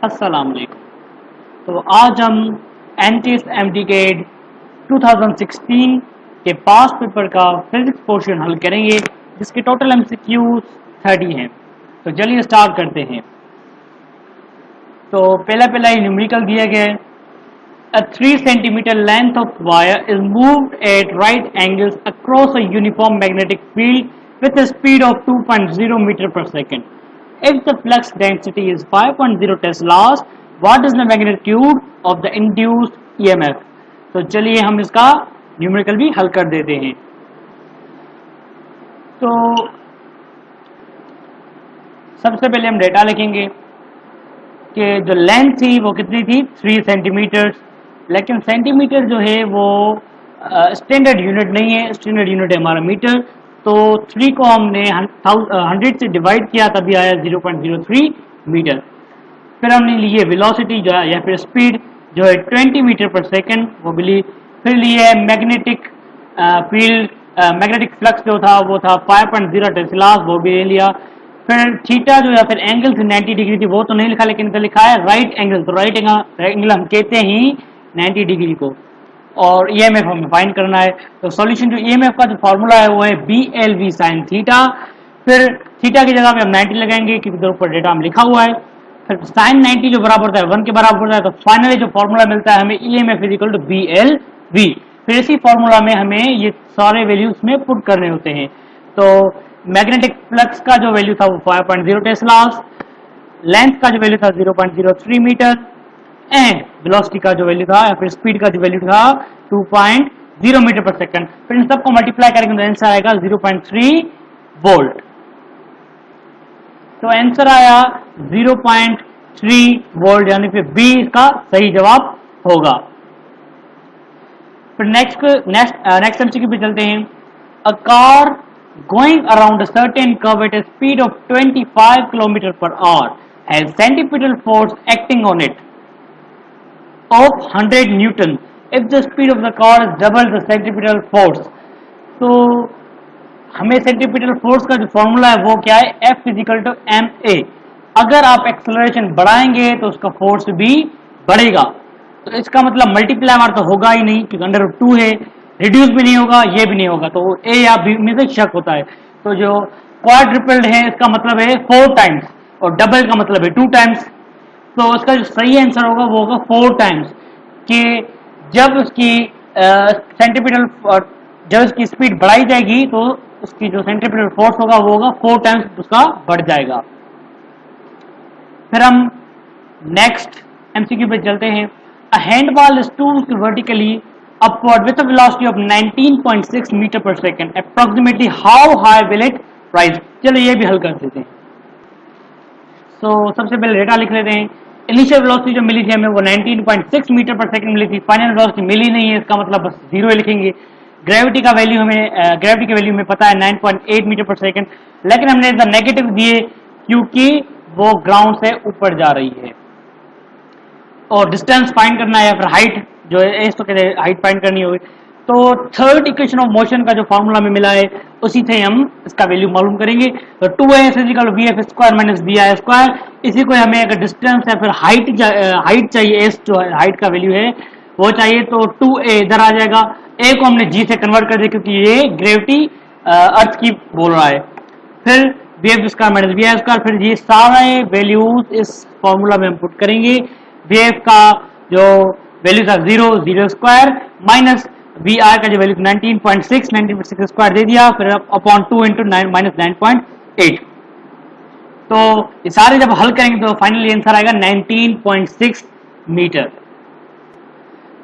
अस्सलाम वालेकुम। तो आज हम एनटीएस एमडीकेड 2016 के पास्ट पेपर का फिजिक्स पोर्शन हल करेंगे जिसके टोटल एमसीक्यूज 30 हैं। तो चलिए स्टार्ट करते हैं। तो पहला ही न्यूमेरिकल दिया गया है। A 3 centimeter length of wire is moved at right angles across a uniform magnetic field with a speed of 2.0 meter per second. If the flux density is 5.0 teslas, what is the magnitude of the induced EMF? तो चलिए हम इसका numerical भी हल कर देते हैं। तो सबसे पहले हम डेटा लिखेंगे कि जो लेंथ थी वो कितनी थी 3 सेंटीमीटर, लेकिन सेंटीमीटर जो है वो स्टैंडर्ड यूनिट नहीं है, स्टैंडर्ड यूनिट है हमारा मीटर। तो 3 को हमने 100 से डिवाइड किया तभी आया 0.03 मीटर। फिर हमने लिए वेलोसिटी जो है या फिर स्पीड जो है 20 मीटर पर सेकंड वो भी ली। फिर लिए मैग्नेटिक फील्ड मैग्नेटिक फ्लक्स जो था वो था 5.0 टेस्लास, वो भी ले लिया। फिर थीटा जो या फिर एंगल 90 डिग्री थी वो तो नहीं लिखा, लेकिन लिखा है राइट एंगल। तो राइट एंगल हम कहते हैं 90 डिग्री को, और ईएमएफ हमें फाइंड करना है। तो सॉल्यूशन जो ईएमएफ का जो फार्मूला है वो है BLV sin थीटा। फिर थीटा की जगह पे हम 90 लगाएंगे क्योंकि इधर ऊपर डेटा हम लिखा हुआ है। फिर sin 90 जो बराबर होता है 1 के बराबर होता है। तो फाइनली जो फार्मूला मिलता है हमें EMF इक्वल टू BLV। फिर इसी फार्मूला में हमें ये सारे वैल्यूज में पुट करने होते हैं। तो मैग्नेटिक फ्लक्स का जो वैल्यू था वो 5.0 टेस्लास, लेंथ का जो वैल्यू था 0.03 मीटर, एंड वेलोसिटी का जो वैल्यू था या फिर स्पीड का जो वैल्यू था 2.0 मीटर पर सेकंड। फिर इन सबको मल्टीप्लाई करेंगे तो आंसर आएगा 0.3 वोल्ट। तो आंसर आया 0.3 वोल्ट, यानी फिर बी इसका सही जवाब होगा। फिर नेक्स्ट एमसीक्यू पे चलते हैं। A car going around a certain curve at a speed of 25 km per hour has centripetal force acting on it of 100 Newton if the speed of the car is double the centripetal force। तो हमें centripetal force का जो formula है वो क्या है, F is equal to ma। अगर आप एक्सेलरेशन बढ़ाएंगे तो उसका फोर्स भी बढ़ेगा। तो इसका मतलब मल्टीप्लाई हमारा तो होगा ही नहीं क्योंकि √2 है, रिड्यूस भी नहीं होगा, ये भी नहीं होगा। तो ए या बी में से शक होता है। तो जो क्वाड्रिपल्ड है इसका मतलब है 4 टाइम्स और डबल का मतलब है 2 टाइम्स। तो उसका जो सही आंसर होगा वो होगा 4 टाइम्स, कि जब उसकी सेंट्रीपिटल जब उसकी स्पीड बढ़ाई जाएगी तो उसकी जो सेंट्रीपिटल फोर्स होगा वो होगा 4 टाइम्स उसका बढ़ जाएगा। फिर हम नेक्स्ट एमसीक्यू पे चलते हैं। A handball is tooled vertically upward with a velocity of 19.6 meter per second. Approximately how high will it rise? चलो ये भी हल कर देते हैं। तो सबसे पहले डेटा लिख लेते हैं। इनिशियल वेलोसिटी जो मिली थी हमें वो 19.6 मीटर पर सेकंड मिली थी। फाइनल वेलोसिटी मिली नहीं है, इसका मतलब बस 0 लिखेंगे। ग्रेविटी का वैल्यू हमें ग्रेविटी की वैल्यू हमें पता है 9.8 मीटर पर सेकंड, लेकिन हमने इधर नेगेटिव दिए क्योंकि वो ग्राउंड से ऊपर जा रही है। और डिस्टेंस फाइंड करना है या फिर हाइट जो है तो कहते हैं हाइट फाइंड करनी होगी। तो थर्ड इक्वेशन ऑफ मोशन का जो फॉर्मूला में मिला है उसी से हम इसका वैल्यू मालूम करेंगे। तो 2s equal to vf square minus vi square. इसी को हमें अगर डिस्टेंस या फिर हाइट चाहिए, s जो हाइट का वैल्यू है वो चाहिए, तो 2a इधर आ जाएगा। a को हमने g से कन्वर्ट कर दिया क्योंकि ये ग्रेविटी अर्थ की बोल रहा है। फिर vf square minus vi square. फिर ये सारे वैल्यूज इस फॉर्मूला में हम पुट करेंगे। vf का जो वैल्यू था 0 स्क्वायर माइनस वी आर का जो वैल्यू 19.6 स्क्वायर दे दिया, फिर अपॉन 2 इंटू 9 माइनस 9.8। तो ये सारे जब हल करेंगे तो फाइनली आंसर आएगा 19.6 मीटर।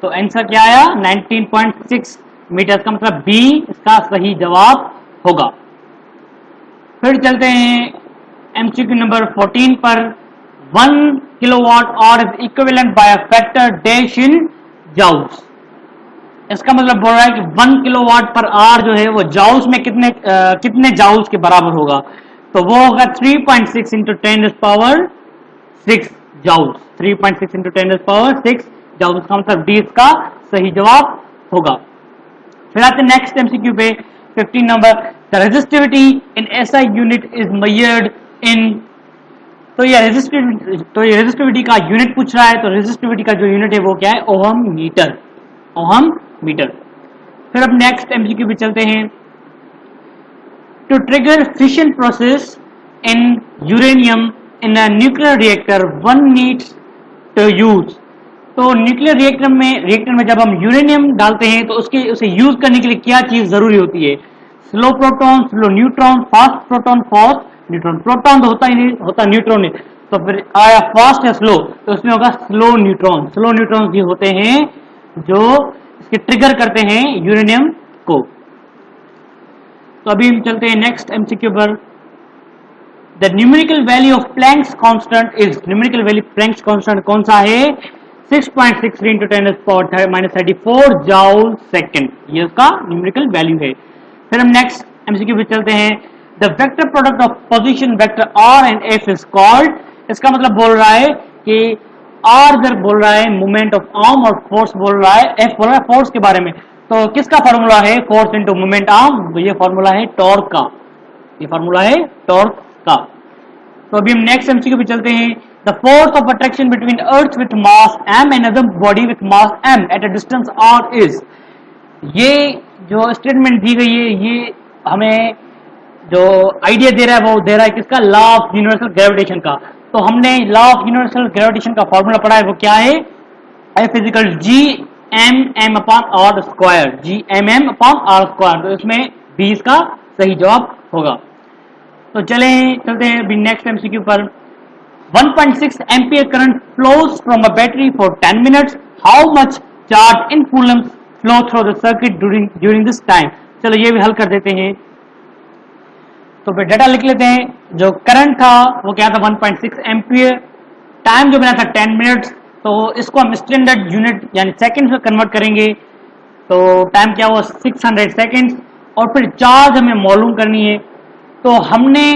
तो आंसर क्या आया 19.6 मीटर, का मतलब बी इसका सही जवाब होगा। फिर चलते हैं एमसीक्यू नंबर 14 पर। 1 kilowatt hour is equivalent by a factor dash in joules. इसका मतलब बोल रहा है कि 1 किलोवाट पर आवर जो है वो जाउल्स में कितने जाउल्स के बराबर होगा। तो वो होगा 3.6 इंटू 10⁻6 जाउल्स। 3.6 इंटू 10⁻6 जाउल्स का मतलब डी इसका सही जवाब होगा। फिर आते नेक्स्ट एमसीक्यू पे 15 number. The resistivity in SI unit is measured in. ये रेजिस्टिविटी का यूनिट पूछ रहा है, तो रेजिस्टिविटी का जो यूनिट है वो क्या है, ओहम मीटर, ओहम मीटर। फिर अब नेक्स्ट एमसीक्यू पे चलते हैं। To trigger fission process in uranium in a nuclear reactor one needs to use. तो न्यूक्लियर रिएक्टर में जब हम यूरेनियम डालते हैं तो उसे यूज करने के लिए क्या चीज जरूरी होती है, slow proton, slow neutron, fast proton, fast neutron. Proton तो होता ही नहीं, होता न्यूट्रॉन है, तो फिर आया फास्ट या स्लो, तो उसमें होगा स्लो न्यूट्रॉन। स्लो न्यूट्रॉन भी होते हैं जो इसके ट्रिगर करते हैं यूरेनियम को। तो अभी हम चलते हैं नेक्स्ट एमसीक्यू पर। The numerical value of Planck's constant is, numerical value Planck's constant कौन सा है, 6.63 into 10⁻⁴ जूल सेकंड, ये उसका न्यूमेरिकल वैल्यू है। फिर हम नेक्स्ट एमसीक्यू पे चलते हैं। The vector product of position vector R and F is called, इसका मतलब बोल रहा है कि आर इधर बोल रहा है मोमेंट ऑफ आर्म और फोर्स बोल रहा है, एफ बोल रहा है फोर्स के बारे में। तो किसका फॉर्मूला है, फोर्स इंटू मोमेंट आर्म, ये फॉर्मूला है टॉर्क का, ये फॉर्मूला है टॉर्क का। तो अभी हम नेक्स्ट एमसीक्यू पे चलते हैं। The force of attraction between earth with mass m and other body with mass m at a distance r is, ये जो स्टेटमेंट दी गई है ये हमें जो आइडिया दे रहा है वो दे रहा है किसका, लॉ ऑफ यूनिवर्सल ग्रेविटेशन का। तो हमने लॉ ऑफ यूनिवर्सल ग्रेविटेशन का फॉर्मूला पढ़ा है, वो क्या है, F is equal G M M upon R square, G M M upon R square. तो इसमें बी इसका सही जवाब होगा। तो चलते हैं अभी नेक्स्ट एमसीक्यू पर। 1.6 ampere current flows from a battery for 10 minutes, how much charge in Coulomb's flow through the circuit during this time. चलो ये भी हल कर देते हैं। तो फिर डाटा लिख लेते हैं। जो करंट था वो क्या था, 1.6 एम्पियर, टाइम जो बना था 10 मिनट्स, तो इसको हम स्टैंडर्ड यूनिट यानी सेकंड में कन्वर्ट करेंगे, तो टाइम क्या हुआ 600 सेकंड्स। और फिर चार्ज हमें मालूम करनी है, तो हमने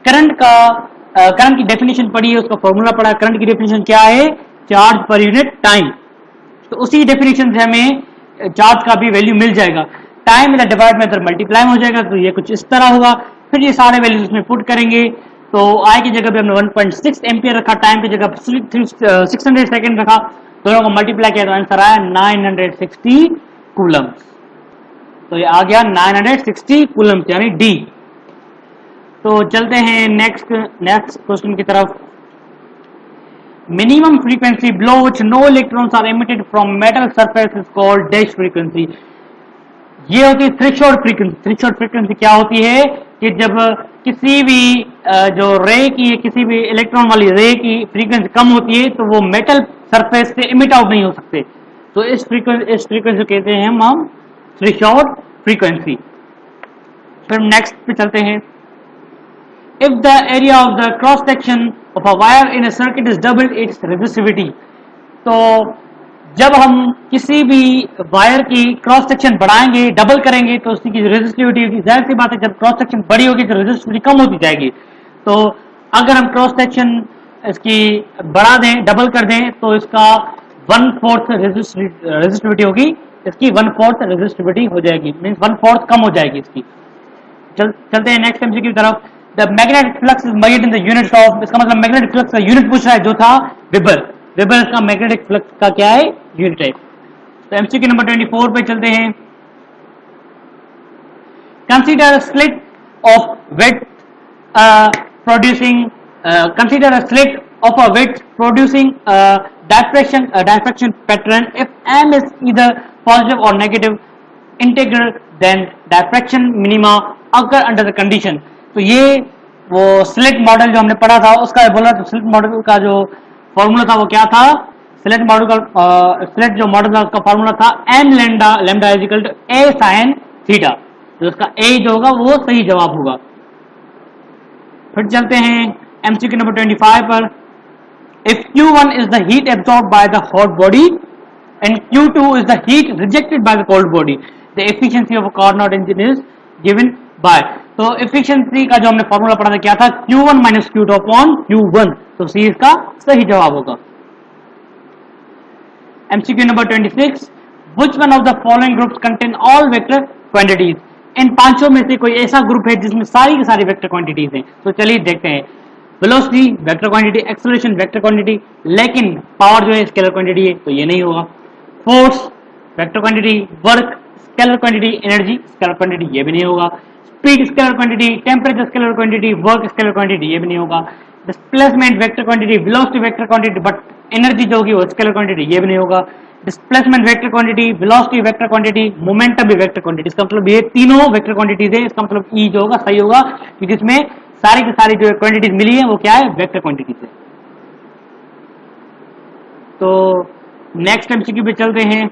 करंट की डेफिनेशन पढ़ी है, उसका फॉर्मूला पढ़ा। करंट की डेफिनेशन क्या है, चार्ज पर यूनिट टाइम। तो उसी डेफिनेशन से हमें चार्ज का भी वैल्यू मिल जाएगा। टाइम में डिवाइड में इधर मल्टीप्लाई हो जाएगा, तो ये कुछ इस तरह होगा। फिर ये सारे वैल्यूज इसमें पुट करेंगे, तो आई की जगह पे हमने 1.6 एम्पियर रखा, टाइम की जगह 600 सेकेंड रखा, दोनों को मल्टीप्लाई किया तो आंसर आया 960 कूलम्स। तो ये आ गया 960 कूलम्स यानी डी। तो चलते हैं नेक्स्ट क्वेश्चन की तरफ। Minimum frequency below which no electrons are emitted from metal surface is called dash frequency. ये होती है थ्रेशोल्ड फ्रीक्वेंसी। थ्रेशोल्ड फ्रीक्वेंसी क्या होती है कि जब किसी भी जो रे की, किसी भी इलेक्ट्रॉन वाली रे की फ्रीक्वेंसी कम होती है तो वो मेटल सरफेस से इमिट आउट नहीं हो सकते, तो इस फ्रीक्वेंसी कहते हैं हम थ्रेशोल्ड फ्रीक्वेंसी। फिर नेक्स्ट पे चलते हैं। If the area of the cross section of a wire in a circuit is doubled its resistivity, तो जब हम किसी भी वायर की क्रॉस सेक्शन बढ़ाएंगे, डबल करेंगे, तो उसकी रेजिस्टिविटी होगी। जाहिर सी बात है जब क्रॉस सेक्शन बड़ी होगी तो रेजिस्टिविटी कम होती जाएगी। तो अगर हम क्रॉस सेक्शन इसकी बढ़ा दें, डबल कर दें, तो इसका 1/4 रेजिस्टिविटी होगी, इसकी 1/4 रेजिस्टिविटी हो जाएगी, मीन्स 1/4 कम हो जाएगी इसकी। चलते हैं नेक्स्ट एमसीक्यू की तरफ। The magnetic flux is measured in the unit of, इसका मतलब मैग्नेटिक फ्लक्स का यूनिट पूछ रहा है जो था वेबर। वेबर इसका मैग्नेटिक फ्लक्स का क्या है, यूनिट है। तो एमसीक्यू नंबर 24 पे चलते हैं। Consider slit of width producing consider a slit of a wedge producing a diffraction pattern. If m is either positive or negative integral, then diffraction minima occur under the condition. तो ये वो slit model जो हमने पढ़ा था उसका बोला, तो स्लिट मॉडल का जो फॉर्मूला था वो क्या था, स्लिट जो मॉडल था उसका फॉर्मूला था m lambda is equal to a sin theta. तो उसका a जो होगा वो सही जवाब होगा। फिर चलते हैं एमसीक्यू नंबर 25 पर। If Q1 is the heat absorbed by the hot body and Q2 is the heat rejected by the cold body, the efficiency of a Carnot engine is given by। तो efficiency का जो हमने formula पढ़ा था क्या था, Q1 minus Q2 upon Q1, तो C इसका सही जवाब होगा। MCQ number 26, which one of the following groups contain all vector quantities? इन पांचों में से कोई ऐसा ग्रुप है जिसमें सारी की सारी वेक्टर क्वांटिटीज हैं। तो चलिए देखते हैं। Velocity vector quantity, acceleration vector quantity, लेकिन पावर जो है स्केलर क्वांटिटी है, तो ये नहीं होगा। Force vector quantity, work scalar quantity, energy scalar quantity, ये भी नहीं होगा। Speed scalar quantity, temperature scalar quantity, work scalar quantity, ये भी नहीं होगा। Displacement vector quantity, velocity vector quantity, but energy जो होगी वो स्केलर क्वांटिटी, ये भी नहीं होगा। Displacement vector quantity, velocity vector quantity, momentum भी वेक्टर क्वांटिटी, इसका मतलब ये तीनों वेक्टर क्वांटिटीज है। इसका मतलब ई जो होगा सही होगा, क्योंकि इसमें सारी की सारी जो क्वांटिटीज मिली है वो क्या है, वेक्टर क्वांटिटीज है। तो नेक्स्ट एमसीक्यू पे चलते हैं।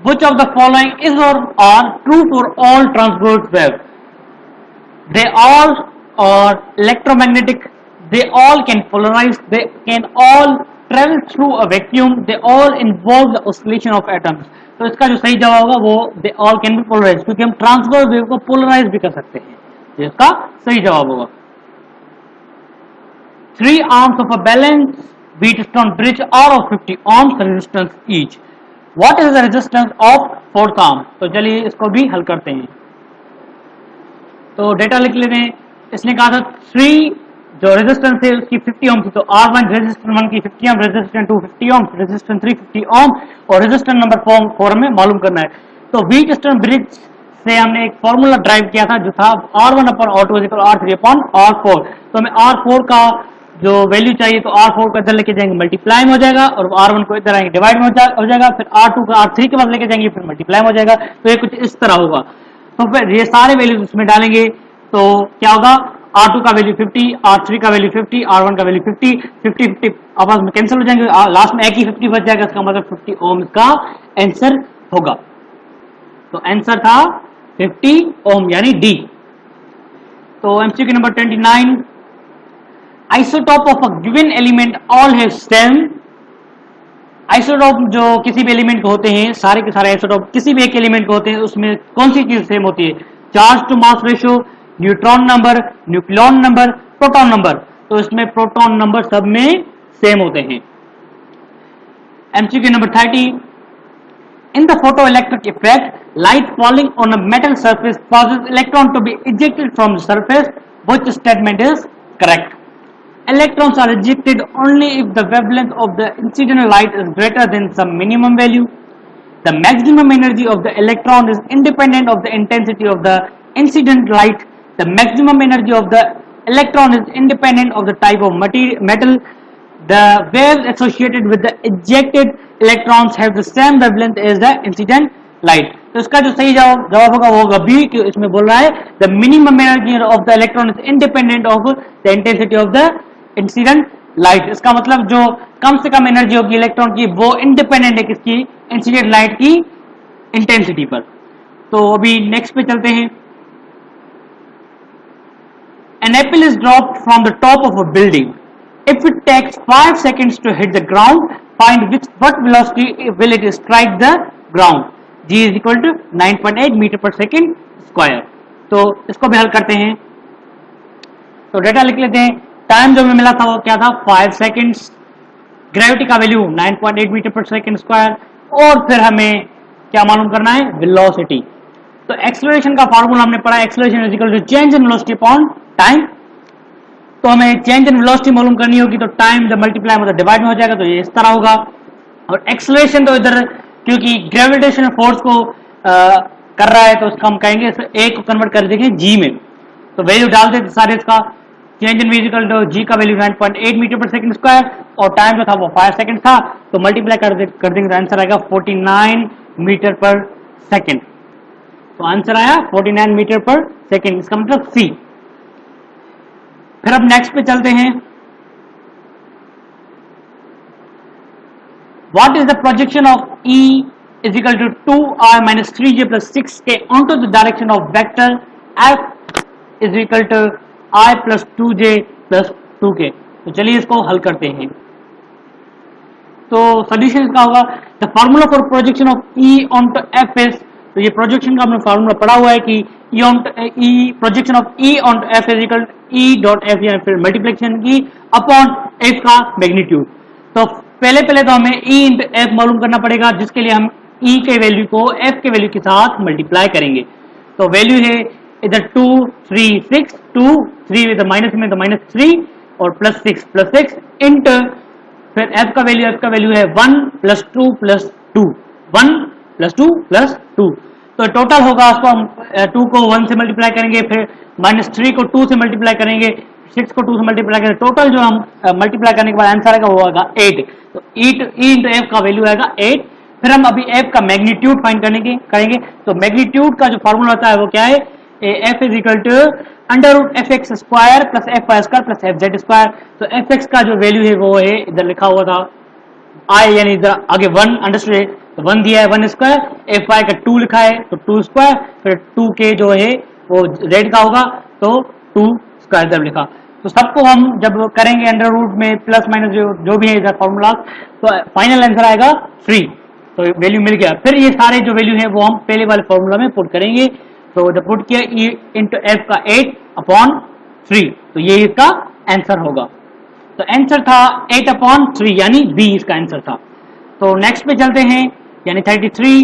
Which of the following is or are true for all transport waves? They all are electromagnetic, they all can polarize, they can all travel through a vacuum, they all involve the oscillation of atoms. तो इसका जो सही जवाब होगा वो they all can be polarized, क्योंकि हम transverse wave को पोलराइज भी कर सकते हैं। ये इसका सही जवाब होगा। 3 arms of a balance Wheatstone bridge are of 50 ohms resistance each. What is the resistance of fourth arm? तो चलिए इसको भी हल करते हैं। तो डेटा लिख लेते हैं। इसने कहा था 3 जो रेजिस्टेंस है उसकी 50 ओम थी, तो R1 रेजिस्टेंस 1 की 50 ओम, रेजिस्टेंस 2 50 ओम, रेजिस्टेंस 3 50 ओम और रेजिस्टेंस नंबर 4 हमें मालूम करना है। तो व्हीटस्टोन ब्रिज से हमने एक फॉर्मूला ड्राइव किया था जो था R1 upon R2 equal R3 upon R4। तो हमें R4 का जो वैल्यू चाहिए, तो R4 को इधर लेके जाएंगे मल्टीप्लाई में हो जाएगा, और R1 को इधर आएंगे डिवाइड में हो जाएगा, फिर R2 को R3 के पास लेके जाएंगे, फिर मल्टीप्लाई में हो जाएगा। तो ये कुछ इस तरह होगा। तो फिर ये सारे वैल्यूज उसमें डालेंगे तो क्या होगा, R2 का वैल्यू 50, R3 का वैल्यू 50, R1 का वैल्यू 50, 50 50 आपस में कैंसिल हो जाएंगे, लास्ट में एक ही 50 बच जाएगा। इसका मतलब 50 ओम का आंसर होगा। तो आंसर था 50 ओम यानी डी। तो MCQ number 29, isotope of a given element all have same. Isotope जो किसी भी एलिमेंट को होते हैं, सारे के सारे आइसोटोप किसी भी एक एलिमेंट को होते हैं, उसमें कौन सी चीज सेम होती है? Charge to mass ratio, neutron number, nucleon number, proton number. तो इसमें प्रोटॉन नंबर सब में सेम होते हैं। MCQ number 30, in the photoelectric effect, light falling on a metal surface causes electron to be ejected from the surface. Which statement is correct? Electrons are ejected only if the wavelength of the incident light is greater than some minimum value. The maximum energy of the electron is independent of the intensity of the incident light. The maximum energy of the electron is independent of the type of metal. The waves associated with the ejected electrons have the same wavelength as the incident light. तो इसका जो सही जवाब होगा वो होगा B, कि इसमें बोल रहा है the minimum energy of the electron is independent of the intensity of the incident light। इसका मतलब जो कम से कम एनर्जी होगी इलेक्ट्रॉन की वो इंडिपेंडेंट है किसकी? इंसिडेंट लाइट की इंटेंसिटी पर। तो अभी नेक्स्ट पे चलते हैं। An apple is dropped from the top of a building. If it takes 5 seconds to hit the ground, find what velocity will it strike the ground. G is equal to 9.8 metre पर second square. तो इसको भी हल करते हैं। तो data लिख लेते हैं। टाइम जो हमें मिला था वो क्या था? 5 सेकेंड्स। ग्रेविटी का वैल्यू 9.8 मीटर पर सेकेंड स्क्वायर, और फिर हमें क्या मालूम करना है? वेलोसिटी। तो एक्सेलरेशन का फार्मूला हमने पढ़ा, acceleration is equal to change in velocity upon time. तो हमें चेंज इन वेलोसिटी मालूम करनी होगी, तो टाइम जब मल्टीप्लाई मतलब डिवाइड में हो जाएगा, तो ये इस तरह होगा। और एक्सेलरेशन तो इधर क्योंकि ग्रेविटेशनल फोर्स को कर रहा है, तो उसका हम कहेंगे ए को कन्वर्ट कर देंगे जी में। तो वैल्यू डाल देते सारे इसका। चेंज इन इक्वल टू जी का वैल्यू 9.8 मीटर पर सेकंड स्क्वायर, और टाइम जो था वो 5 सेकंड था, तो मल्टीप्लाई कर देंगे तो आंसर आएगा 49 मीटर पर सेकंड। तो आंसर आया 49 मीटर पर सेकंड, इसका मतलब सी। फिर अब नेक्स्ट पे चलते हैं। What is the projection of E is equal to 2r minus 3j plus 6k onto the direction of vector F is equal to I plus 2j plus 2k। तो चलिए इसको हल करते हैं। तो सोल्यूशन इसका होगा the formula for projection of E onto F is, तो ये प्रोजेक्शन का हमने फॉर्मूला पढ़ा हुआ है कि projection of E onto F is equal to E dot F, या फिर मल्टीप्लिकेशन की अपॉन F का मैग्नीट्यूड। तो पहले तो हमें E इंटू एफ मालूम करना पड़ेगा, जिसके लिए हम E के वैल्यू को F के वैल्यू के साथ मल्टीप्लाई करेंगे। तो वैल्यू है इधर 2 3 6, 2 3 विद माइनस में तो -3, और +6 इंटू फिर f का वैल्यू है 1 + 2 + 2 1 + 2 + 2। तो टोटल होगा, उसको हम 2 को 1 से मल्टीप्लाई करेंगे, फिर -3 को 2 से मल्टीप्लाई करेंगे, 6 को 2 से मल्टीप्लाई करेंगे, टोटल जो हम मल्टीप्लाई करने के बाद आंसर आएगा वो आएगा 8। तो e इंटू एफ का वैल्यू आएगा 8। फिर हम अभी f का मैग्नीट्यूड फाइंड करेंगे। तो मैग्नीट्यूड का जो फॉर्मूला होता है वो क्या है, f is equal to √fx² + fy² + fz²। तो fx का जो वैल्यू है वो है, इधर लिखा हुआ था आई, यानी इधर आगे 1 अंडरस्टूड, तो 1 दिया है 1², fy का 2 लिखा है तो 2², फिर 2 के जो है वो z का होगा तो 2² इधर लिखा। तो सबको हम जब करेंगे अंडर रूट में प्लस माइनस जो भी है इधर फॉर्मूला, तो फाइनल आंसर आएगा 3। तो वैल्यू मिल गया। फिर ये सारे जो वैल्यू है वो हम पहले वाले फॉर्मूला में पुट करेंगे। तो जब पुट किया e इंटू एफ का 8/3, तो ये इसका आंसर होगा। तो आंसर था 8/3, यानी बी इसका आंसर था। तो नेक्स्ट पे चलते हैं, यानी 33।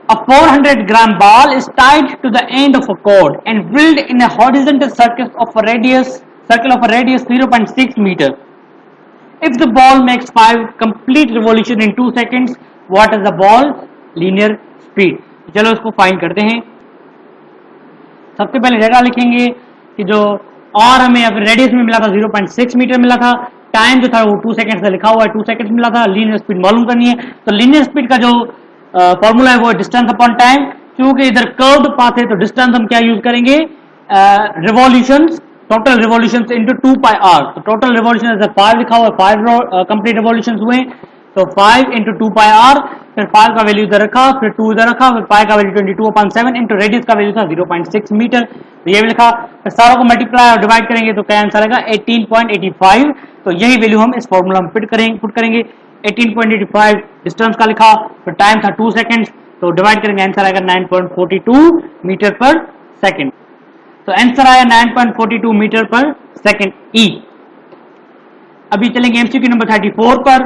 A 400 gram ball is tied to the end of a cord and drilled in a horizontal circle of a radius 0.6 meter. If the ball makes 5 complete revolution in 2 seconds, what is the ball linear speed? चलो इसको find करते हैं। सबसे पहले data लिखेंगे कि जो और हमें रेडियस में मिला था 0.6 मीटर मिला था, टाइम जो था वो 2 सेकंड से लिखा हुआ है, 2 सेकंड मिला था। लीनियर स्पीड मालूम करनी है, तो लीनियर स्पीड का जो फॉर्मूला है वो डिस्टेंस अपॉन टाइम। क्योंकि इधर कर्व्ड पाथ है तो डिस्टेंस हम क्या यूज करेंगे, revolutions, total revolutions into 2πr। तो टोटल रिवॉल्यूशन 5 लिखा हुआ है, 5 कंप्लीट रिवॉल्यूशंस हुए, तो 5 इंटू 2πr, फिर 5 का वैल्यू इधर रखा, फिर 2 इधर रखा, फिर पाई का वैल्यू 22/7 इंटू रेडियस का वैल्यू था 0.6 मीटर, तो ये भी लिखा। फिर सारों को मल्टीप्लाई और डिवाइड करेंगे तो क्या आंसर आएगा 18.85। तो यही वैल्यू हम इस फॉर्मूला में पुट करेंगे। 18.85 डिस्टेंस का लिखा, फिर टाइम था 2 सेकंड्स, तो डिवाइड करेंगे आंसर आएगा 9.42 मीटर पर सेकंड। तो आंसर आया 9.42 मीटर पर सेकंड ई। अभी चलेंगे एमसीक्यू नंबर 34 पर।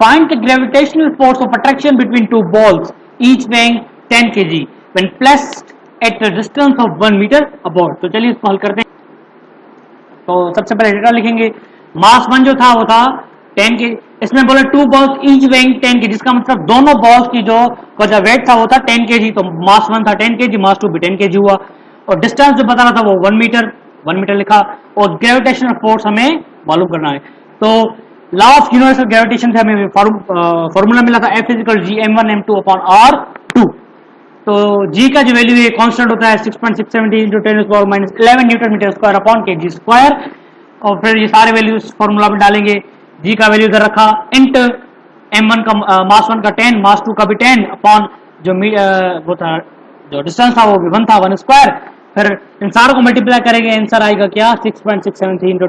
Find the gravitational force of attraction between two balls, each weighing 10 kg, when placed at a distance of 1 meter apart. तो चलिए इसको हल करते हैं। तो सबसे पहले डेटा लिखेंगे। मास 1 जो था वो था 10 के, इसमें बोले 2 balls each weighing 10 kg, जिसका मतलब दोनों balls की जो वेट था वो था 10 kg। तो मास 1 था 10 kg, मास 2 भी 10 kg हुआ, और डिस्टेंस जो बताना था वो 1 मीटर लिखा, और ग्रेविटेशनल फोर्स हमें मालूम करना है। तो लॉ ऑफ यूनिवर्सल ग्रेविटेशन से हमें फॉर्मूला मिला था F = G m1m2/r2। तो G का जो वैल्यू है कांस्टेंट होता है 6.670 × 10⁻11 newton metre square upon kg square, और फिर ये सारे वैल्यूज फॉर्मूला में डालेंगे। G का वैल्यू इधर रखा, इंट m1 का मास 1 का 10, मास 2 का भी 10 अपॉन जो वो था जो डिस्टेंस था वो भी 1 था 1²। फिर इन सारों को मल्टीप्लाई करेंगे, आंसर आएगा क्या 6.673 ×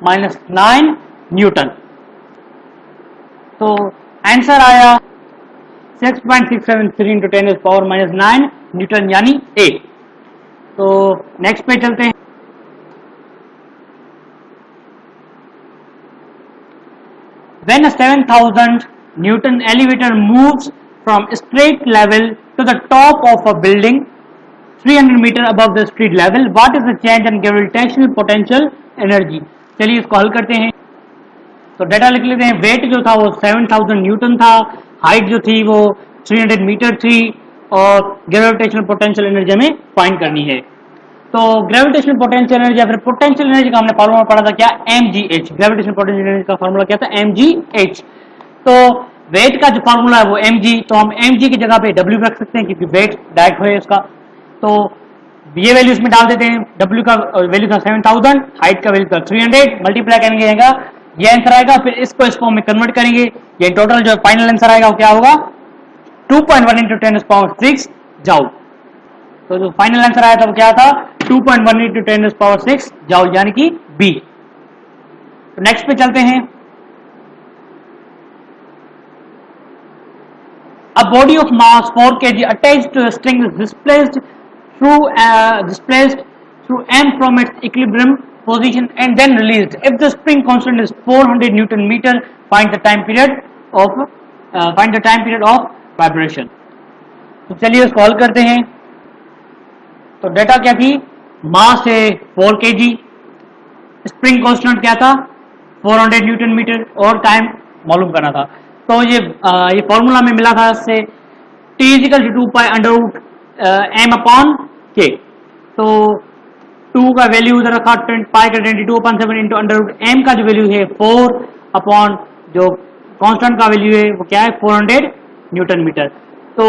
10⁻9 न्यूटन। तो आंसर आया 6.673 × 10⁻9 न्यूटन, यानी ए। तो नेक्स्ट पे चलते हैं। When a 7000 Newton elevator moves from street level to the top of a building 300 meter above the street level, what is the change in gravitational potential energy? चलिए इसको हल करते हैं। तो डेटा लिख लेते हैं। वेट जो था वो 7000 न्यूटन था, हाइट जो थी वो 300 मीटर थी, और ग्रेविटेशनल पोटेंशियल एनर्जी हमें फाइंड करनी है। तो ग्रेविटेशनल पोटेंशियल एनर्जी या फिर पोटेंशियल एनर्जी का हमने फॉर्मूला पढ़ा था क्या, mgh। ग्रेविटेशनल पोटेंशियल एनर्जी का फॉर्मूला क्या था, mgh। तो वेट का जो फॉर्मूला है वो mg, तो हम mg की जगह पे w रख सकते हैं क्योंकि वेट डायरेक्ट है उसका। तो ये वैल्यू इसमें डाल देते हैं। w का वैल्यू था 7000, हाइट का वैल्यू था 300, मल्टीप्लाई करेंगे ये आंसर आएगा। फिर इसको में कन्वर्ट करेंगे, ये टोटल जो फाइनल आंसर आएगा वो क्या होगा 2.1 × 10⁻6 जाउल। तो जो फाइनल आंसर आया था वो क्या था 2.1 × 10⁻6 जाउल, यानी कि बी। तो नेक्स्ट पे चलते हैं। A body of mass 4 kg attached to a string is displaced through m from its equilibrium position and then released. If the spring constant is 400 Newton meter, find the time period of vibration. तो चलिए इसको हल करते हैं। तो data क्या थी, मास है 4 kg, स्प्रिंग कांस्टेंट क्या था 400 न्यूटन मीटर और टाइम मालूम करना था। तो ये फॉर्मूला में मिला था इससे T is equal to 2 pi under root M upon K. तो 2 का वैल्यू उधर रखा पाई का 22/7 इंटू अंडर रूट एम का जो वैल्यू है 4 अपॉन जो कांस्टेंट का वैल्यू है वो क्या है 400 न्यूटन मीटर। तो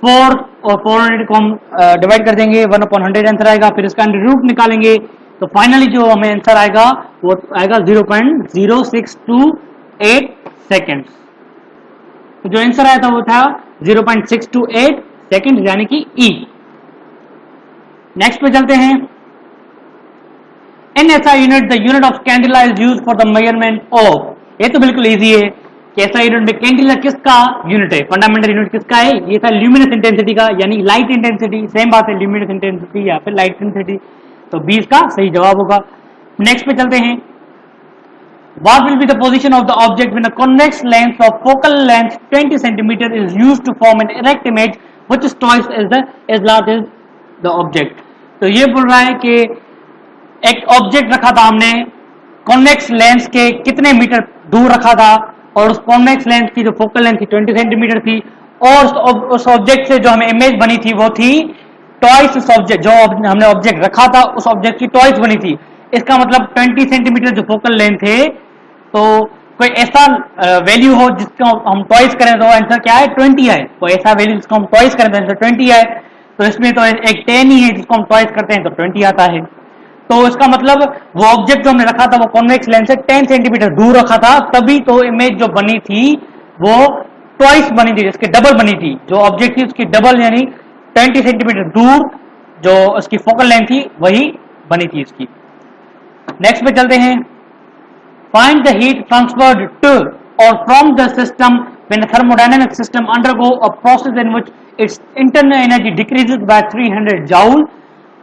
4 और 400 को हम डिवाइड कर देंगे 1/100 आंसर आएगा। फिर इसका अंडर रूट निकालेंगे तो फाइनली जो हमें आंसर आएगा वो आएगा 0.0628 सेकेंड्स। तो जो आंसर आया था वो था 0.628 सेकेंड यानी कि ई। नेक्स्ट पे चलते हैं। In SI unit the unit of candela is used for the measurement of, ये तो बिल्कुल इजी है कि एसआई यूनिट में कैंडिला किसका यूनिट है, फंडामेंटल यूनिट किसका है, ये था ल्यूमिनस इंटेंसिटी का यानी लाइट इंटेंसिटी। सेम बात है ल्यूमिनस इंटेंसिटी या फिर लाइट इंटेंसिटी, तो 20 का सही जवाब होगा। नेक्स्ट पे चलते हैं। What will be the position of the object when a convex lens of focal length 20 cm is used to form an erect image which is twice as large as the object? तो ये बोल रहा है कि एक object रखा था हमने कॉन्वेक्स लेंस के कितने मीटर दूर रखा था और उस कॉन्वेक्स लेंस की जो फोकल लेंथ थी 20 सेंटीमीटर थी और उस ऑब्जेक्ट से जो हमें इमेज बनी थी वो थी ट्वाइस उस ऑब्जेक्ट जो हमने ऑब्जेक्ट रखा था उस ऑब्जेक्ट की ट्वाइस बनी थी। इसका मतलब 20 सेंटीमीटर जो फोकल लेंथ है तो कोई ऐसा वैल्यू हो जिसको हम ट्वाइस करें तो आंसर क्या है 20 है। कोई ऐसा वैल्यू जिसको हम ट्वाइस करें तो आंसर 20 है। तो इसमें तो एक 10 ही है जिसको हम ट्वाइस करते हैं तो 20 आता है। तो इसका मतलब वो ऑब्जेक्ट जो हमने रखा था वो कॉन्वेक्स लेंस से 10 सेंटीमीटर दूर रखा था, तभी तो इमेज जो बनी थी वो ट्वाइस बनी थी, इसके डबल बनी थी। जो ऑब्जेक्ट थी उसकी डबल यानी 20 सेंटीमीटर दूर जो उसकी फोकल लेंथ थी वही बनी थी इसकी। नेक्स्ट पे चलते हैं। Find the heat transferred to or from the system when a thermodynamic system undergo a process in which its internal energy decreases by 300 joule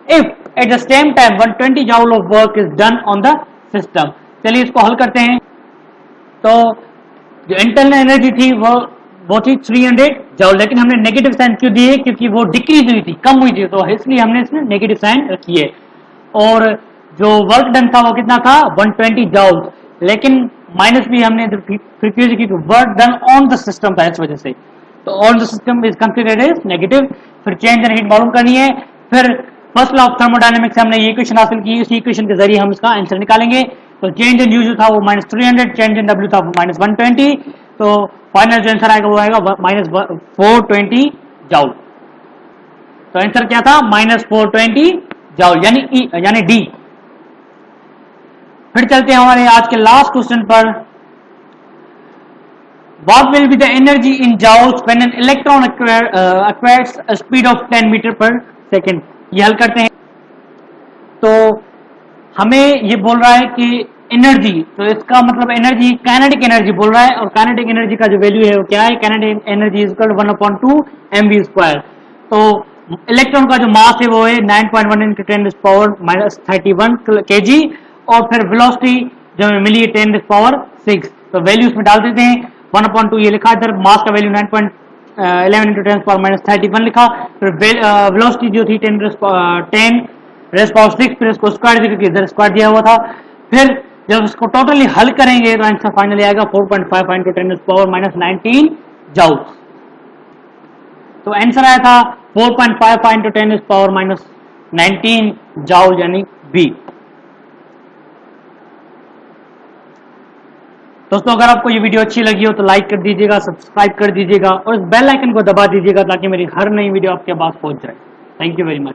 if at the same time 120 joule of work is done on the system। चलिए इसको हल करते हैं। तो जो internal energy थी वो थी 300 जूल, लेकिन हमने नेगेटिव साइन क्यों दिए क्योंकि वो डिक्रीज हुई थी, कम हुई थी, तो इसलिए हमने इसमें नेगेटिव साइन रखी है। और जो वर्क डन था वो कितना था 120 जूल, लेकिन माइनस भी हमने फिर क्यों की work done on the system था इस वजह से, तो on the system is considered as negative. फिर चेंज इन हीट मालूम करनी है। फिर फर्स्ट लॉ ऑफ थर्मोडायनेमिक्स से हमने ये इक्वेशन हासिल की, इस इक्वेशन के जरिए हम इसका आंसर निकालेंगे। तो चेंज इन यू जो था वो -300, चेंज इन डब्ल्यू था वो -120, तो फाइनल जो आंसर आएगा वो आएगा -420 जूल। तो आंसर क्या था -420 जूल यानी डी। फिर चलते हैं हमारे आज के लास्ट क्वेश्चन पर। What will be the energy in joules when an electron acquires a speed of 10 metre पर सेकेंड? ये हल करते हैं। तो हमें ये बोल रहा है कि एनर्जी, तो इसका मतलब एनर्जी काइनेटिक एनर्जी बोल रहा है, और काइनेटिक एनर्जी का जो वैल्यू है वो क्या है, kinetic energy is equal to 1/2 mv²। तो इलेक्ट्रॉन का जो मास है वो है 9.1 × 10⁻31 kg, और फिर वेलोसिटी जो हमें मिली है 10⁶। तो वैल्यू इसमें डाल देते हैं। 1/2 ये लिखा इधर, मास का वैल्यू 9.11 × 10⁻31 लिखा, फिर वेलोसिटी जो थी 10⁻6, फिर इसको स्क्वायर क्योंकि इधर स्क्वायर दिया हुआ था। फिर जब इसको टोटली हल करेंगे तो आंसर फाइनली आएगा 4.5 × 10⁻19 जूल। तो आंसर आया था 4.5 × 10⁻19 जूल यानी बी। दोस्तों अगर आपको ये वीडियो अच्छी लगी हो तो लाइक कर दीजिएगा, सब्सक्राइब कर दीजिएगा और इस बेल आइकन को दबा दीजिएगा ताकि मेरी हर नई वीडियो आपके पास पहुंच जाए। Thank you very much.